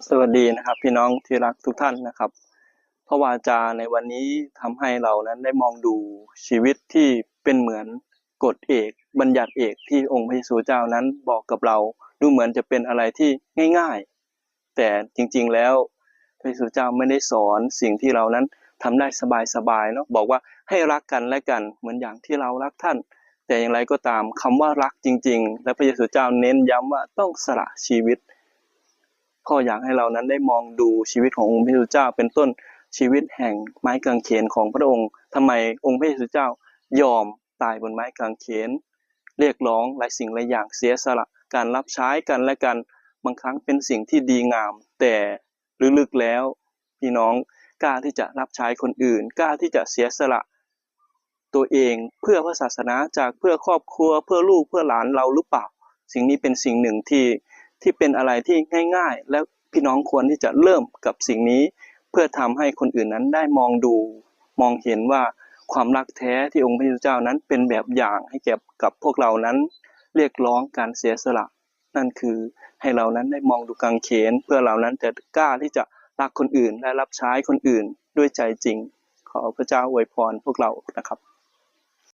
สวัสดีนะครับพี่น้องที่รักทุกท่านนะครับพระวาจาในวันนี้ทำให้เรานั้นได้มองดูชีวิตที่เป็นเหมือนกฎเอกบัญญัติเอกที่องค์พระเยซูเจ้านั้นบอกกับเราดูเหมือนจะเป็นอะไรที่ง่ายๆแต่จริงๆแล้วพระเยซูเจ้าไม่ได้สอนสิ่งที่เรานั้นทำได้สบายๆเนาะบอกว่าให้รักกันและกันเหมือนอย่างที่เรารักท่านแต่อย่างไรก็ตามคำว่ารักจริงๆและพระเยซูเจ้าเน้นย้ำว่าต้องสละชีวิตก็อยากให้เรานั้นได้มองดูชีวิตขององค์พระเยซูเจ้าเป็นต้นชีวิตแห่งไม้กางเขนของพระองค์ทำไมองค์พระเยซูเจ้ายอมตายบนไม้กางเขนเรียกร้องหลายสิ่งหลายอย่างเสียสละการรับใช้กันและกันบางครั้งเป็นสิ่งที่ดีงามแต่ลึกๆแล้วพี่น้องกล้าที่จะรับใช้คนอื่นกล้าที่จะเสียสละตัวเองเพื่อพระศาสนาจากเพื่อครอบครัวเพื่อลูกเพื่อหลานเราหรือเปล่าสิ่งนี้เป็นสิ่งหนึ่งที่เป็นอะไรที่ง่ายๆและพี่น้องควรที่จะเริ่มกับสิ่งนี้เพื่อทำให้คนอื่นนั้นได้มองดูมองเห็นว่าความรักแท้ที่องค์พระเยซูเจ้านั้นเป็นแบบอย่างให้แก่กับพวกเรานั้นเรียกร้องการเสียสละนั่นคือให้เรานั้นได้มองดูกางเขนเพื่อเรานั้นจะกล้าที่จะรักคนอื่นและรับใช้คนอื่นด้วยใจจริงขอพระเจ้าอวยพรพวกเรานะครับ